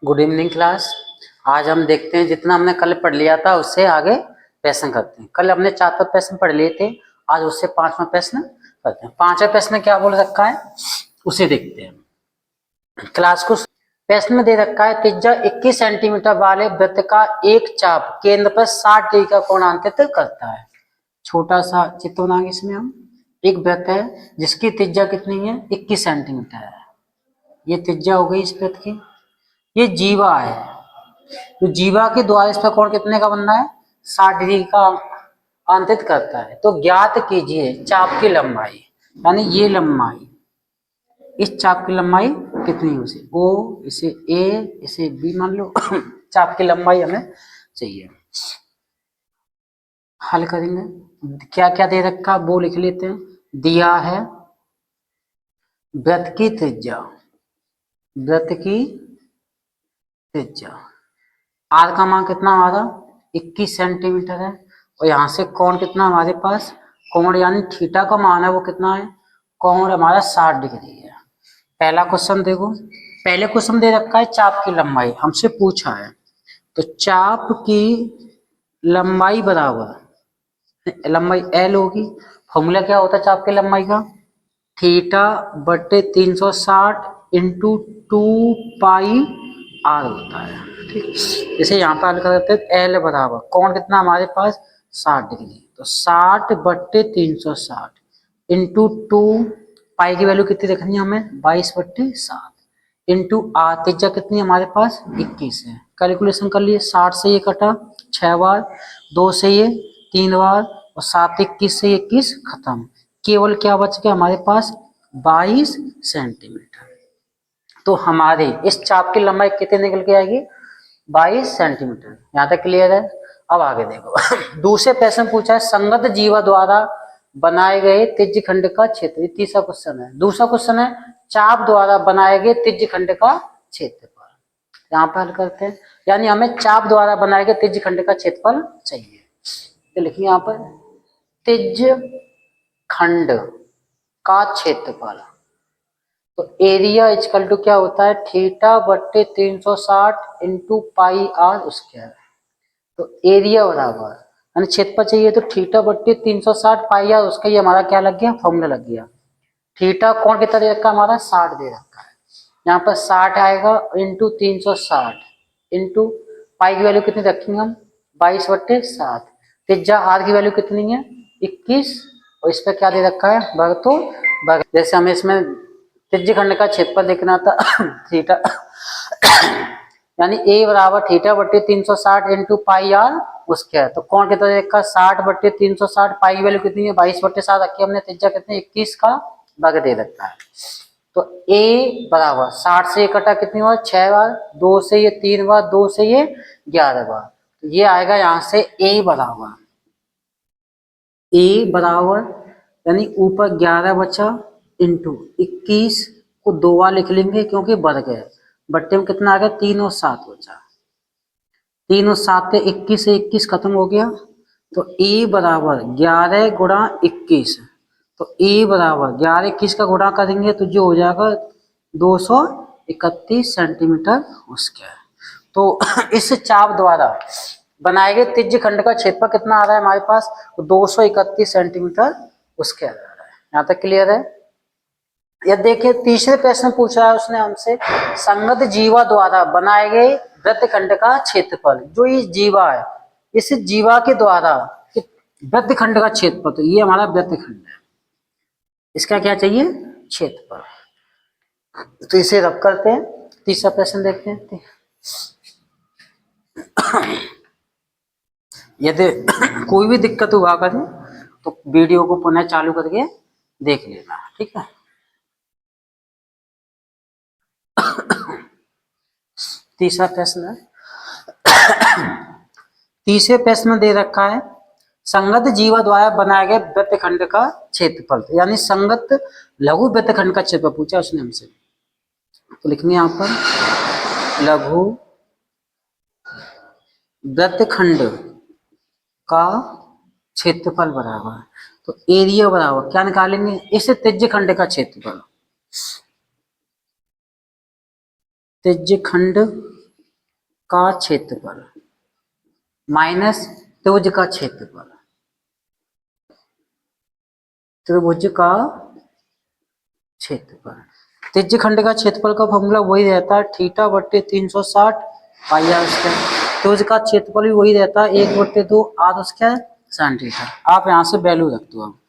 Good evening class. आज हम देखते हैं जितना हमने कल पढ़ लिया था उससे आगे प्रश्न करते हैं। कल हमने 4 प्रश्न पढ़ लिए थे, आज उससे 5वां प्रश्न करते हैं। 5वां प्रश्न क्या बोल रखा है उसे देखते हैं। क्लास को प्रश्न में दे रखा है त्रिज्या 21 सेंटीमीटर वाले वृत्त का एक चाप केंद्र पर 60 डिग्री का कोण अंकित करता है। छोटा सा चित्र बनाएंगे इसमें हम। एक वृत्त है जिसकी त्रिज्या कितनी है 21 सेंटीमीटर है। ये त्रिज्या हो गई इस वृत्त की। ये जीवा है, तो जीवा के द्वारा इस पर कोण कितने का बनना है 60 डिग्री का अंकित करता है। तो ज्ञात कीजिए चाप की लंबाई, यानी ये लंबाई, इस चाप की लंबाई कितनी है उसे ओ, इसे ए, इसे बी मान लो। चाप की लंबाई हमें चाहिए। हल करेंगे। क्या क्या दे रखा वो लिख लेते हैं। दिया है वृत्त की त्रिज्या, वृत्त की त्रिज्या आर का मान कितना हमारा 21 सेंटीमीटर है, और यहाँ से कोण कितना हमारे पास, कोण यानी थीटा का मान है वो कितना है, कोण हमारा 60 डिग्री है। पहला क्वेश्चन देखो, पहले क्वेश्चन दे रखा है चाप की लंबाई, हमसे पूछा है। तो चाप की लंबाई बराबर, लंबाई एल होगी। फॉर्मूला क्या होता है चाप की लंबाई का, थीटा बटे 360 इंटू 2 पाई आर होता है। ठीक, जैसे यहाँ पर हल करते हैं एल बराबर कोण कितना हमारे पास 60 डिग्री, तो 60 बट्टे 360 इंटू 2 पाई की वैल्यू कितनी रखनी है हमें 22/7 इंटू आर त्रिज्या कितनी हमारे पास 21 है। कैलकुलेशन कर लिए, 60 से ये कटा 6 बार, 2 से ये 3 बार, और 7 21 से 21 खत्म। केवल क्या बच गया हमारे पास 22 सेंटीमीटर। तो हमारे इस चाप की लंबाई कितनी निकल के आएगी 22 सेंटीमीटर। यहाँ तक क्लियर है। अब आगे देखो। दूसरे प्रश्न पूछा है संगत जीवा द्वारा बनाए गए त्रिज्य खंड का क्षेत्र। तीसरा क्वेश्चन है। दूसरा क्वेश्चन है चाप द्वारा बनाए गए त्रिज्य खंड का क्षेत्रफल। यहाँ पर हल करते हैं, यानी हमें चाप द्वारा बनाए गए त्रिज्य खंड का क्षेत्रफल चाहिए। तो लिखिए यहाँ पर त्रिज्य खंड का क्षेत्रफल। तो एरिया इक्वल टू क्या होता है थीटा बट्टे 360 इंटू पाई आर स्क्वायर। तो एरिया बराबर, यानी क्षेत्रफल चाहिए तो थीटा बट्टे 360 पाई आर उसका ये हमारा क्या लग गया फॉर्मूला लग गया। थीटा कौन कितना दे रखा है हमारा 60 दे रखा है, यहाँ पर 60 आएगा इंटू 360 इंटू पाई की वैल्यू कितनी रखेंगे हम 22/7। त्रिज्या आर की वैल्यू कितनी है 21, और इस पर क्या दे रखा है वर्ग, तो वर्ग। जैसे हमें इसमें त्रिज्य खंड का क्षेत्रफल देखना था थीटा, यानी ए बराबर थीटा बट्टे 360 इंटू पाई आर स्क्वायर। तो कौन कितना दे रखा 60 बट्टे 360, पाई की वैल्यू कितनी है 22/7 रखी हमने, त्रिज्या कितनी 21 का वर्ग दे रखा है। तो a बराबर 60 से कटा कितनी बार 6 बार, 2 से ये 3 बार, 2 से ये 11 बार। तो ये आएगा यहाँ से a बराबर यानी ऊपर 11 बचा इंटू 21 को 2 बार लिख लेंगे क्योंकि वर्ग है, बट्टे में कितना आ गया 3 और 7 बचा, 3 और 7 से 21 से 21 खत्म हो गया। तो a बराबर 11 गुणा 21, तो a बराबर 11 21 का गुणा करेंगे तो जो हो जाएगा 231 सेंटीमीटर स्क्वायर। तो इस चाप द्वारा बनाए गए त्रिज्य खंड का क्षेत्रफल कितना आ रहा है हमारे पास, तो 231 सेंटीमीटर स्क्वायर आ रहा है। यहाँ तक क्लियर है। यह देखिए तीसरे प्रश्न पूछ रहा है उसने हमसे संगत जीवा द्वारा बनाए गए वृत्त खंड का क्षेत्रफल। जो ये जीवा है इस जीवा के द्वारा वृत्त खंड का क्षेत्रफल, तो ये हमारा वृत्त खंड है, इसका क्या चाहिए क्षेत्रफल। तो इसे रब करते हैं, तीसरा प्रश्न देखते हैं। यदि कोई भी दिक्कत हुआ करे तो वीडियो को पुनः चालू करके देख लेना, ठीक है। तीसरा प्रश्न है। तीसरे प्रश्न में दे रखा है संगत जीवा द्वारा बनाए गए वृत्त खंड का क्षेत्रफल, यानी संगत लघु वृत्त खंड का क्षेत्रफल पूछा उसने हमसे। तो लिखने यहाँ पर लघु वृत्त खंड का क्षेत्रफल बराबर, तो एरिया बराबर क्या निकालेंगे इस त्रिज्य खंड का क्षेत्रफल, त्रिज्य खंड का क्षेत्रफल माइनस त्रिभुज का क्षेत्रफल, त्रिभुज का क्षेत्रफल। त्रिज्य खंड का क्षेत्रफल का फॉर्मूला वही रहता है थीटा बट्टे 360 पाई आर स्क्वायर। त्रिभुज का क्षेत्रफल भी वही रहता है 1/2 आर स्क्वायर साइन थीटा। आप यहाँ से वैल्यू रख दो। अब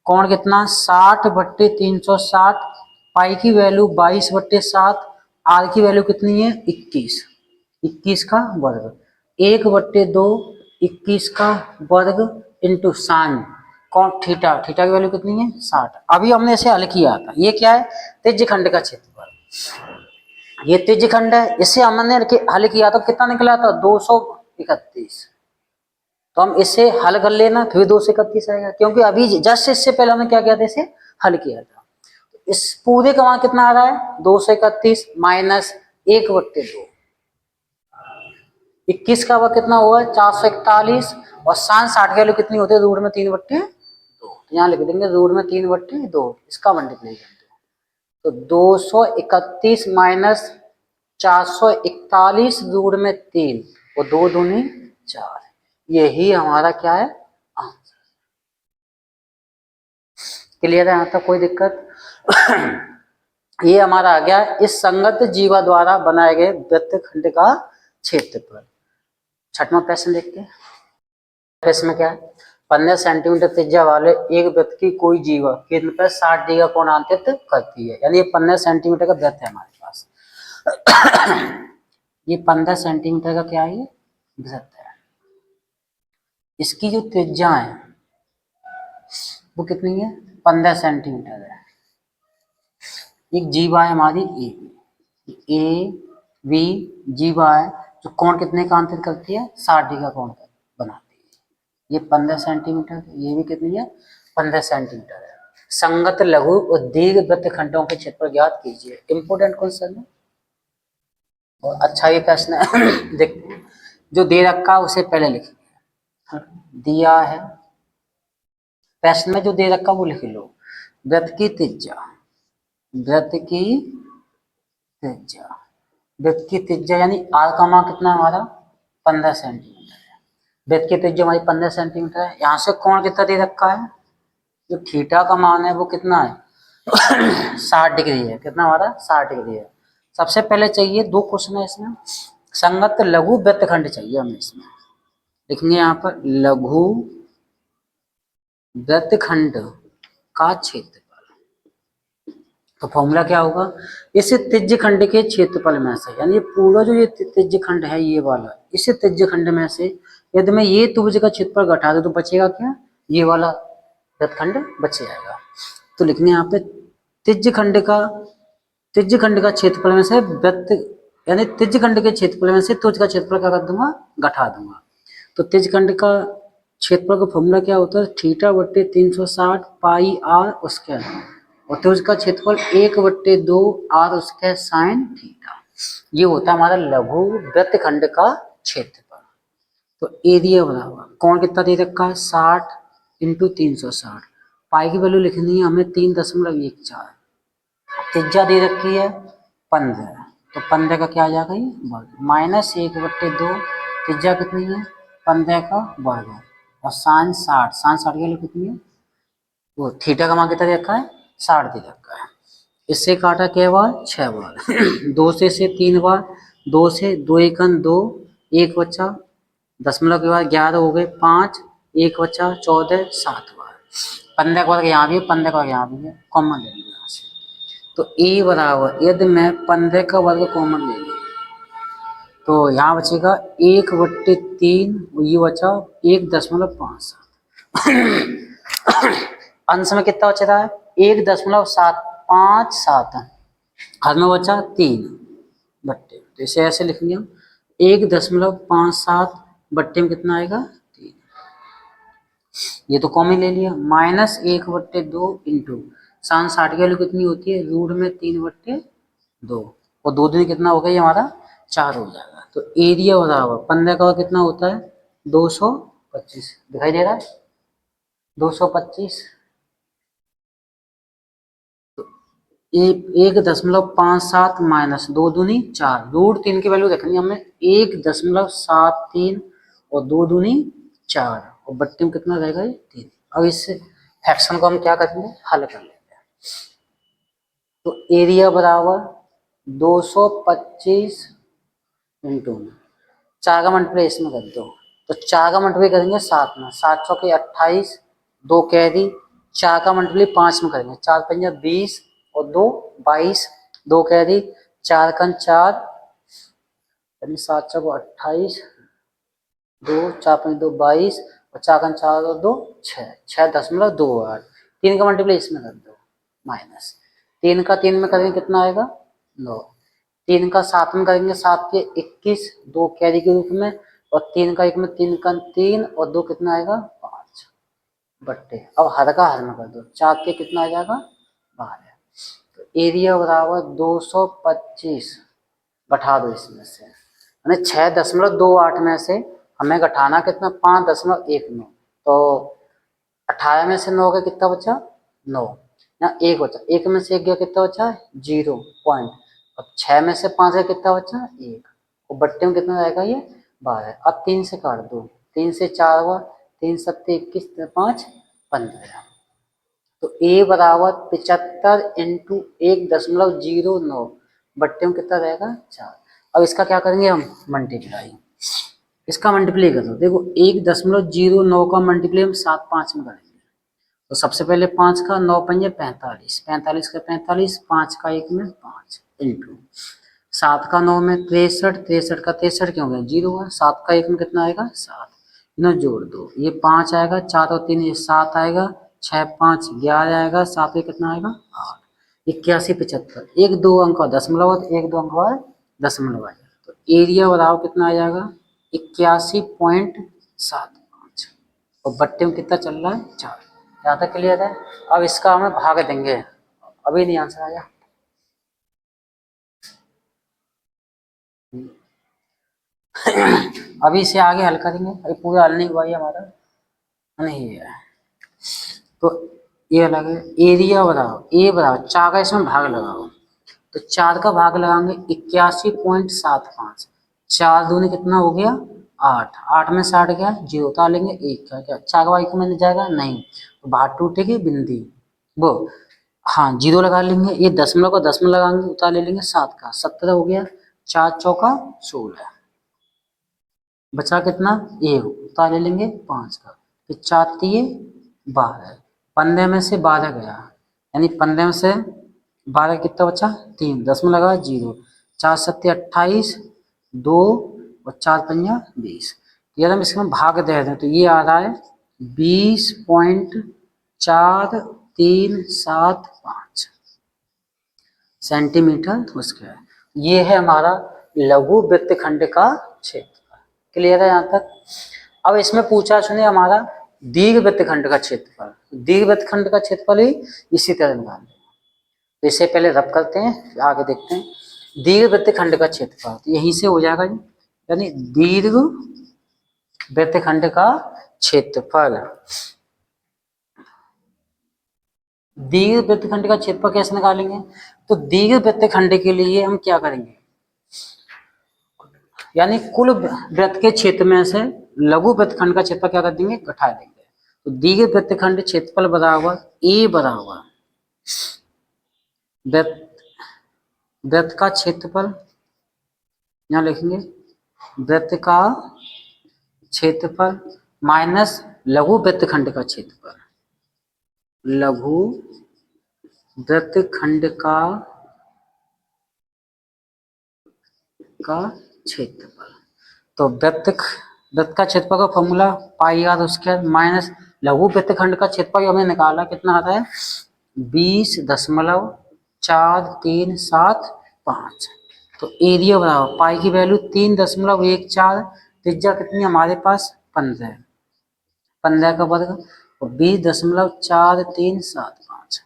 कोण कितना 60/360, पाई की वैल्यू 22/7, आर की वैल्यू कितनी है 21, 21 का वर्ग 1/2 21 का वर्ग इंटू साइन कौन थीटा, थीटा की वैल्यू कितनी है 60। अभी हमने इसे हल किया था। ये क्या है त्रिज्य खंड का क्षेत्रफल, ये त्रिज्य खंड है, इसे हमने हल किया तो कितना निकला था 231। तो हम इसे हल कर लेना फिर 231 आएगा, क्योंकि अभी जस्ट इससे पहले हमने क्या किया था इसे हल किया था। इस पूरे का वहां कितना आ रहा है 231 माइनस 1/2, 21 का वह कितना हुआ 441 और साइन 60 की वैल्यू कितनी होती है रूट में 3/2। तो यहाँ लिख देंगे रूट में 3/2, इसका मल्टीप्लाई कर दो तो 231 माइनस 441 रूट में 3 और 2 दूनी 4, यही हमारा क्या है आंसर। क्लियर है यहाँ तक कोई दिक्कत? ये हमारा आ गया इस संगत जीवा द्वारा बनाए गए वृत्तखंड का क्षेत्रफल। छठवां प्रश्न देखते हैं। प्रश्न में क्या है 15 सेंटीमीटर त्रिज्या वाले एक वृत्त की कोई जीवा केंद्र पर 60 डिग्री का कोण अंकित करती है। यानी ये 15 सेंटीमीटर का वृत्त है हमारे पास। ये 15 सेंटीमीटर का क्या है ये वृत्त है। इसकी जो त्रिज्या है वो कितनी है 15 सेंटीमीटर है। एक जीवा है हमारी ए बी जीवा है जो कोण कितने का अंकित करती है 60 डिग्री का कोण बनाती है। ये 15 सेंटीमीटर, ये भी कितनी है 15 सेंटीमीटर है। संगत लघु और दीर्घ वृत्तखंडों के क्षेत्रफल ज्ञात कीजिए। इंपोर्टेंट क्वेश्चन है और अच्छा ये प्रश्न है। देखते हैं जो दे रखा है उसे पहले लिखिए, दिया है प्रश्न में जो दे रखा वो लिख लो। वृत्त की त्रिज्या, वृत्त की त्रिज्या, वृत्त की त्रिज्या यानी आर का मान कितना हमारा 15 सेंटीमीटर है। वृत्त की त्रिज्या हमारी 15 सेंटीमीटर है। यहाँ से कोण कितना दे रखा है, जो थीटा का मान है वो कितना है 60 डिग्री है। कितना हमारा 60 डिग्री है। सबसे पहले चाहिए दो क्वेश्चन है इसमें, संगत लघु वृत्तखंड चाहिए हमें। इसमें लिखेंगे यहाँ पर लघु वृत्तखंड का क्षेत्रफल। तो फॉर्मूला क्या होगा इस त्रिज्य खंड के क्षेत्रफल में से, यानी पूरा जो ये त्रिज्य खंड है ये वाला, इस त्रिज्य खंड में से यदि मैं ये त्रिभुज का क्षेत्रफल घटा दूं तो बचेगा क्या ये वाला वृत्तखंड बच जाएगा। तो लिखने यहाँ पे त्रिज्य खंड का क्षेत्रफल में से वृत्त, यानी त्रिज्य खंड के क्षेत्रफल में से त्रिभुज का क्षेत्रफल क्या कर दूंगा घटा दूंगा। तो त्रिज्य खंड का क्षेत्रफल का फॉर्मूला क्या होता है थीटा बट्टे 360 पाई आर स्क्वायर और त्रिभुज का क्षेत्रफल 1/2 आर स्क्वायर साइन थीटा। ये होता है हमारा लघु वृत्तखंड का क्षेत्रफल। तो एरिया बराबर कोण कितना दे रखा है 60 इंटू 360, पाई की वैल्यू लिखनी है हमें 3.14, त्रिज्या दे रखी है 15, तो 15 का क्या आ जाएगा ये वर्ग माइनस 1/2, त्रिज्या कितनी है 15 का वर्ग और साइन 60, साइन 60 की वैल्यू कितनी है वो थीटा का मान कितना दे रखा है 60 दे रखा है। इससे काटा क्या बार 6 बार 2 से 3 बार 2 से 2 एकन 2 1 बचा दशमलव के बाद 11 हो गए 5 1 बचा 14 7 बार 15 का वर्ग यहाँ भी है 15 का वर्ग यहाँ भी है कॉमन ले लीजिए यहाँ से। तो ए बराबर यदि मैं 15 का वर्ग कॉमन ले लूँ तो यहाँ बचेगा 1/3 ये बचा 1.57 अंश में कितना बच रहा है 1.757 हर में बचा 3 बट्टे, तो इसे ऐसे लिख लिया 1.57 बट्टे में कितना आएगा 3, ये तो कॉमन ले लिया माइनस 1/2 इंटू साइन 60 की वैल्यू कितनी होती है रूट में 3/2 और 2 दिन कितना हो गया ये हमारा 4 हो जाएगा। तो एरिया बराबर 15 का कितना होता है 225 दिखाई दे रहा है 225। 1.57 माइनस 2 दूनी 4, √3 की वैल्यू रखनी है हमें 1.73 और 2 दूनी 4 और बट्टे में कितना रहेगा ये 3। अब इस फ्रैक्शन को हम क्या करेंगे, हल कर लेंगे। तो एरिया बराबर 225 इंटू 4 का मल्टीप्लाई इसमें कर दो, तो 4 का मल्टीप्लाई करेंगे 7 में, 7 चौके 28, 2 कैरी, 4 का मल्टीप्लाई 5 में करेंगे, 4 पंजा 20 और 2 22, 2 कैरी, 4 कन 4 यानी 7 चौको 28, 2 4 5 2 22 और 4 कन 4 और 2 6.28, 3 का मल्टीप्लाई इसमें कर दो माइनस 3 का 3 में करेंगे कितना आएगा 9, 3 का 7 में करेंगे 7 के 21, 2 कैरी के रूप में और 3 का 1 में 3 का 3 और 2 कितना आएगा 5 बट्टे। अब हर का हर में कर दो, 4 के कितना आ जाएगा 12। तो एरिया बराबर 225 घटा दो इसमें से, यानी 6.28 में से हमें घटाना कितना 5.19, तो 18 में से 9 का कितना बचा 9, ना 1 बचा, 1 में से 1 गया कितना बचा 0 पॉइंट, अब 6 में से 5 का कितना बचा 1 और बट्टे में कितना रहेगा ये 12। अब 3 से काट दो, 3 से 4 हुआ, 3 सत्ते 21, 5 15। तो ए बराबर 75 इंटू 1.09 बट्टे में कितना रहेगा 4। अब इसका क्या करेंगे हम मल्टीप्लाई, इसका मल्टीप्लाई कर दो, देखो 1.09 का मल्टीप्लाई हम 7 5 में करेंगे, तो सबसे पहले 5 का 9 पंजे 45, 45 का 45, 5 का 1 में 5 इंटू 7 का 9 में 63, 63 का 63 क्यों गया 0 हुआ, 7 का 1 में कितना आएगा 7, इन्हें जोड़ दो, ये 5 आएगा, 4 और 3 ये 7 आएगा, 6 5 11 आएगा, 7 में कितना आएगा 8, 81 75, एक दो अंक का दशमलव, एक दो अंक का दशमलव आएगा, तो एरिया बराबर कितना आ जाएगा 81.75 और बट्टे में कितना चल रहा है 4। यहाँ तक क्लियर है। अब इसका हमें भाग देंगे, अभी नहीं आंसर आया। अभी से आगे हल करेंगे, अभी पूरा हल नहीं हुआ है हमारा, नहीं है तो ये अलग है। एरिया बताओ, ए बराबर 4 का इसमें भाग लगाओ, तो 4 का भाग लगाएंगे 81.75, 4 दूनी कितना हो गया 8, 8 में 60 गया 0 उतार लेंगे, 1 का क्या 4 का 1 में जाएगा नहीं, तो बाहर टूटेगी बिंदी वो, हाँ 0 लगा लेंगे, ये दशमलव का दशमलव लगाएंगे उतार ले लेंगे 7 का 17 हो गया, 4 चौका 16, बचा कितना 1 उतार ले लेंगे 5 का, फिर 4 तिये 12, 15 में से 12 गया, यानी 15 में से 12 कितना बचा 3, 10 में लगा 0, 4 सत्ते 28, 2 और 4 पंजा 20, यार हम इसमें भाग दे दें तो ये आ रहा है 20.4375 सेंटीमीटर स्क्वायर। ये है हमारा लघु वृत्तखंड का क्षेत्रफल। क्लियर है यहाँ तक। अब इसमें पूछा सुनिए हमारा दीर्घ वृत्तखंड का क्षेत्रफल, दीर्घ वृत्तखंड का क्षेत्रफल ही इसी तरह निकालना है, तो इसे पहले रब करते हैं फिर आगे देखते हैं। दीर्घ वृत्तखंड का क्षेत्रफल तो यहीं से हो जाएगा, यानी दीर्घ वृत्तखंड का क्षेत्रफल। दीर्घ वृत्तखंड का क्षेत्रफल कैसे निकालेंगे, तो दीर्घ वृत्तखंड के लिए हम क्या करेंगे, यानी कुल वृत्त के क्षेत्र में से लघु वृत्तखंड का क्षेत्रफल क्या कर देंगे घटा देंगे, तो दीर्घ वृत्तखंड क्षेत्रफल बराबर ए बराबर वृत्त का क्षेत्रफल, यहाँ लिखेंगे वृत्त का क्षेत्रफल माइनस लघु वृत्तखंड का क्षेत्रफल, लघु वृत्तखंड का क्षेत्रफल। तो वृत्त का क्षेत्रफल का formula pi r square minus लघु वृत्तखंड का क्षेत्रफल हमने निकाला कितना आता है 20.4375। तो एरिया बराबर पाई की वैल्यू 3.14, त्रिज्या कितनी हमारे पास 15, 15 का वर्ग और 20.4375।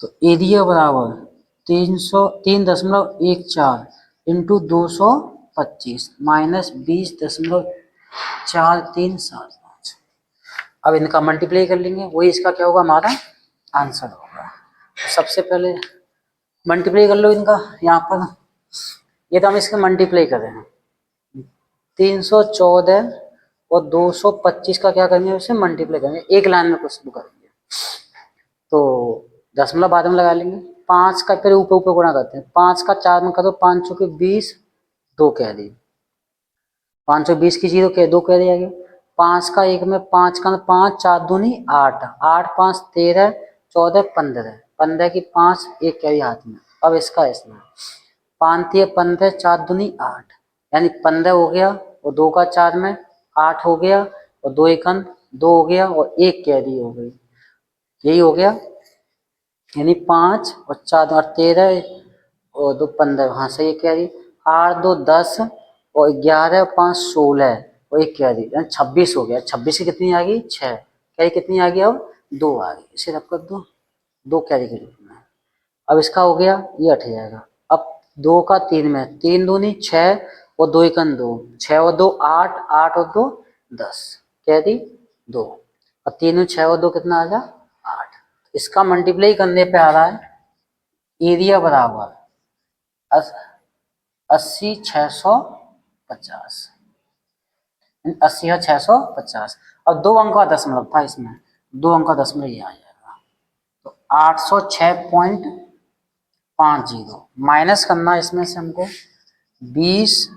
तो एरिया बराबर 303.14 इंटू 225 माइनस 20.4375। अब इनका मल्टीप्लाई कर लेंगे, वही इसका क्या होगा हमारा आंसर होगा। सबसे पहले मल्टीप्लाई कर लो इनका यहाँ पर, ये तो हम इसके मल्टीप्लाई कर रहे हैं। 314 और 225 का क्या करेंगे, उसे मल्टीप्लाई करेंगे, एक लाइन में कुछ करेंगे। तो दशमलव बाद में लगा लेंगे। 5 का फिर ऊपर ऊपर गुणा करते हैं, 5 का 4 में करो, 5 चौके 20, 2 कह दी, 520 की 0 कह 2 कह दिया गया। 5 का 1 में 5 का 5, 4 दूनी 8, 8 5 13, 14 15, 15 की 5, 1 कैरी हाथ में। अब इसका इसमें 5 15, 4 दूनी 8, यानी 15 हो गया, और 2 का 4 में 8 हो गया, और 2 एकन 2 हो गया, और 1 कैरी हो गई, यही हो गया। यानी 5 और 4 और 13 और 2 15, हाँ सही है कैरी। 8 2 10 और 11 और 5 16 और 1 कैरी, यानी 26 हो गया। 26 की कितनी आ गई, 6 कैरी कितनी आ गई, अब 2 आ गई, इसे रख कर दो 2 कैरी के रूप में। अब इसका हो गया, ये हट जाएगा। अब 2 का 3 में 3 दूनी 6 और 2 एकन 2, 6 और 2 8, 8 और 2 10 कैरी 2, और 3 6 और 2 कितना आ गया 8। इसका मल्टीप्लाई करने पे आ रहा है एरिया बराबर 80 650, 80 और 650। अब 2 अंक का दशमलव था इसमें, 2 अंक का दशमलव ये आ जाएगा, तो 806.50 माइनस करना इसमें से हमको 20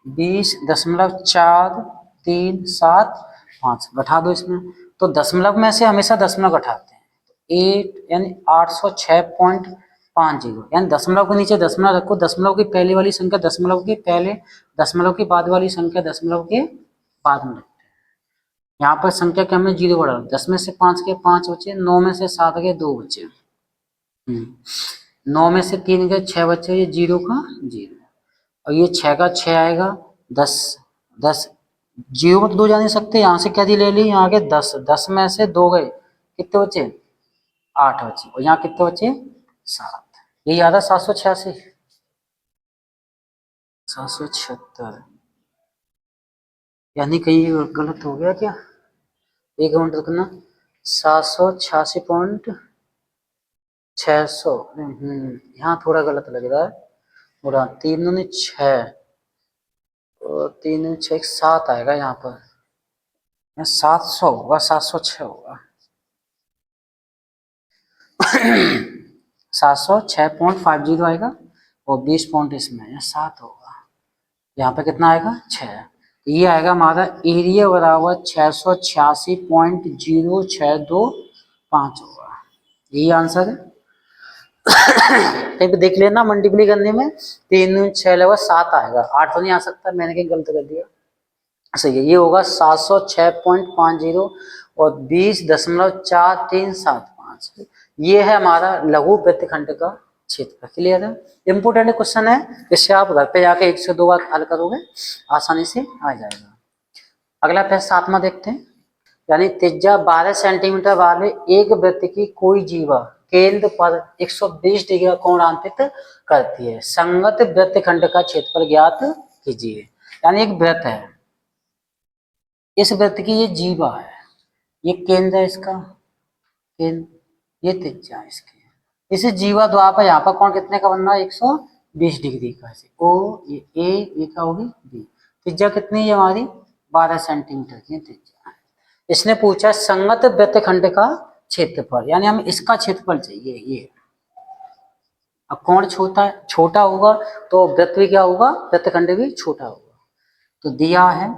20.437 घटा दो इसमें। तो दशमलव में से हमेशा दशमलव घटाते हैं, 8 यानी 806.50, यानी दशमलव के नीचे दशमलव रखो, दशमलव की पहले वाली संख्या दशमलव के पहले, दशमलव के बाद वाली संख्या दशमलव के बाद में रखते हैं। यहाँ पर संख्या क्या में 0 बढ़ा, 10 में से 5 के 5 बचे, 9 में से 7 के 2 बचे, 9 में से 3 के 6 बचे, ये 0 का 0, और ये 6 का 6 आएगा, 10 10 0 में तो 2 जा नहीं सकते, यहाँ से क्या दी ले ली, यहाँ के 10, 10 में से 2 गए, कितने बचे 8 बचे, और यहाँ कितने बचे 7, यही आ रहा 786 776, यानी कहीं गलत हो गया क्या, एक मिनट रुकना, 786.600, यहाँ थोड़ा गलत लग रहा है, थोड़ा 3 दूनी 6 और 3 दूनी 6 7 आएगा यहाँ पर, 700 होगा, 706 होगा 706.50 आएगा, और 20 पॉइंट इसमें 7 होगा, यहाँ पे कितना आएगा 6, ये आएगा हमारा एरिया बराबर 686.0625 होगा, यही आंसर है। कहीं पे देख लेना मल्टीप्लाई करने में, 3 6 लगभग 7 आएगा, 8 तो नहीं आ सकता, मैंने कहीं गलत कर दिया, सही है, ये होगा 706.50 और 20.4375, ये है हमारा लघु वृत्तखंड का क्षेत्र। क्लियर है, इंपोर्टेंट क्वेश्चन है, इससे आप घर पे जाके 1 से 2 बार हल करोगे, आसानी से आ जाएगा। अगला प्रश्न 7वां देखते हैं, यानी त्रिज्या 12 सेंटीमीटर वाले एक वृत्त की कोई जीवा केंद्र पर 120 डिग्री का कोण अंकित करती है, संगत वृत्तखंड का क्षेत्रफल ज्ञात कीजिए। यानी एक वृत्त है, इस वृत्त की ये जीवा है, ये केंद्र है इसका, केंद्र, ये त्रिज्या है इसकी, इस जीवा द्वारा यहाँ पर कोण कितने का बनना है 120 डिग्री का, ओ ये ए, ये क्या होगी बी, त्रिज्या कितनी है हमारी 12 सेंटीमीटर की त्रिज्या है। इसने पूछा संगत वृत्तखंड का क्षेत्रफल, यानी हमें इसका क्षेत्रफल चाहिए, ये अब कोण छोटा होगा तो वृत्त भी क्या होगा, वृत्तखंड भी छोटा होगा। तो दिया है,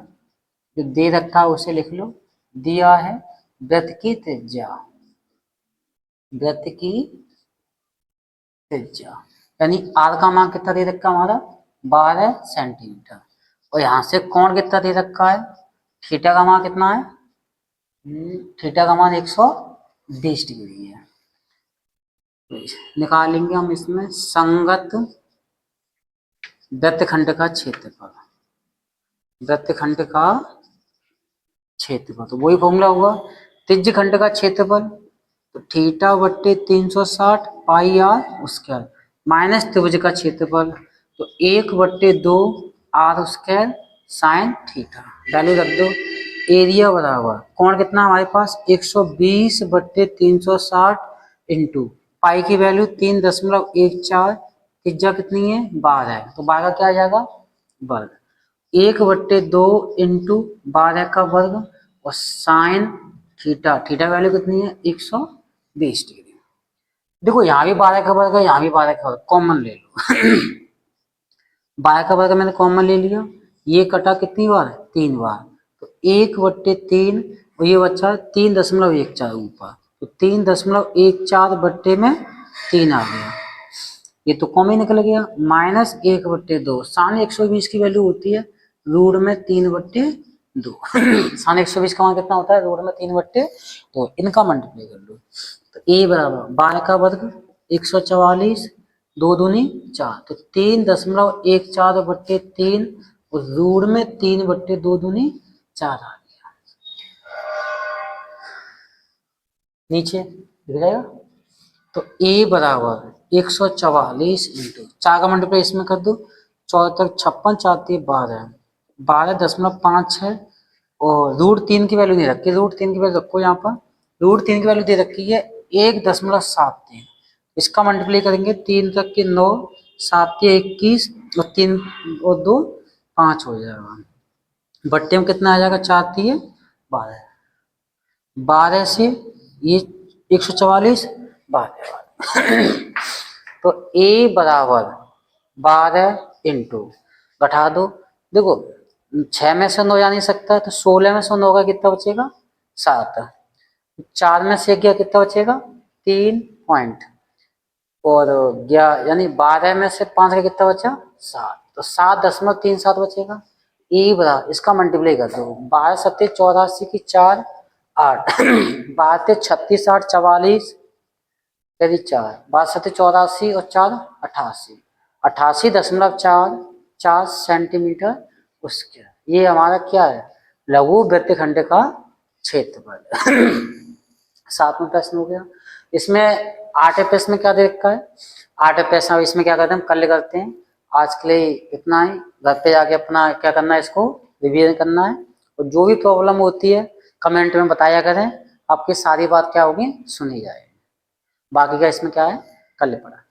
जो दे रखा है उसे लिख लो, दिया है वृत्त की त्रिज्या, वृत्त की त्रिज्या, यानी आर का मान कितना दे रखा है हमारा 12 सेंटीमीटर, और यहाँ से कोण कितना दे रखा है, थीटा का मान कितना है, थीटा का मान 120 डिग्री है, निकालेंगे हम इसमें संगत वृत्तखंड का क्षेत्रफल, वृत्तखंड का क्षेत्रफल, तो वही फॉर्मूला होगा त्रिज्य खंड का क्षेत्रफल, तो थीटा बट्टे 360 पाई आर स्क्वायर, माइनस त्रिभुज का क्षेत्रफल, तो 1/2 r square sine theta, value रख दो। एरिया बराबर कोण कितना हमारे पास 120/360 इंटू पाई की वैल्यू 3.14, त्रिज्या कितनी है 12 है, तो 12 क्या आ जाएगा वर्ग, 1/2 इंटू 12 का वर्ग और साइन थीटा, थीटा वैल्यू कितनी है 120 डिग्री। देखो यहाँ भी 12 का वर्ग है, यहाँ भी 12 का वर्ग, कॉमन ले लो 12 का वर्ग मैंने कॉमन ले लिया, ये कटा कितनी बार 3 बार, तो 1/3 और ये बच्चा 3.14 ऊपर, तो 3.14 में 3 आ गया, ये तो कॉमन निकल गया, माइनस 1/2 साइन 120 की वैल्यू होती है रूट में 3/2 साइन 120 का मान कितना होता है रूट में 3/2, तो इनका मल्टीप्लाई कर लो, तो a बराबर 12 का वर्ग 144, 2 दूनी 4, तो 3.14/3 और रूट में 3/2 दूनी 4 आ गया, नीचे दिख जाएगा, तो a बराबर 144 इंटू 4 का मल्टीप्लाई इसमें कर दो, 14 56 4 12, 12.56 और रूट 3 की वैल्यू नहीं रखी, रूट 3 की वैल्यू रखो यहाँ पर, रूट 3 की वैल्यू दे रखी है 1.73, इसका मल्टीप्लाई करेंगे 3 तक के 9, 7 के 21 और 3 और 2 5 हो जाएगा, बट्टे में कितना आ जाएगा 4 3 12, 12 से ये 144 12 तो a बराबर 12 इंटू घटा दो, देखो 6 में से 9 जा नहीं सकता, तो 16 में से 9 का कितना बचेगा 7, 4 में से गया कितना बचेगा 3 पॉइंट, और गया यानी 12 में से 5 का कितना बचा 7, तो 7.37 बचेगा, ए बराबर इसका मल्टीप्लाई कर दो, 12 7 84 की 4 8 12 36 8 44 यदि 4 12 7 84 और 4 88 88.44 सेंटीमीटर उसके, ये हमारा क्या है लघु वृत्तखंड का क्षेत्रफल 7वां प्रश्न हो गया, इसमें 8वें प्रश्न में क्या दे रखा है, 8वें प्रश्न अब इसमें क्या करते हैं हम कल करते हैं, आज के लिए इतना ही, घर पे जाके अपना क्या करना है इसको रिवीजन करना है, और जो भी प्रॉब्लम होती है कमेंट में बताया करें, आपकी सारी बात क्या होगी सुनी जाए, बाकी का इसमें क्या है कल पढ़ा।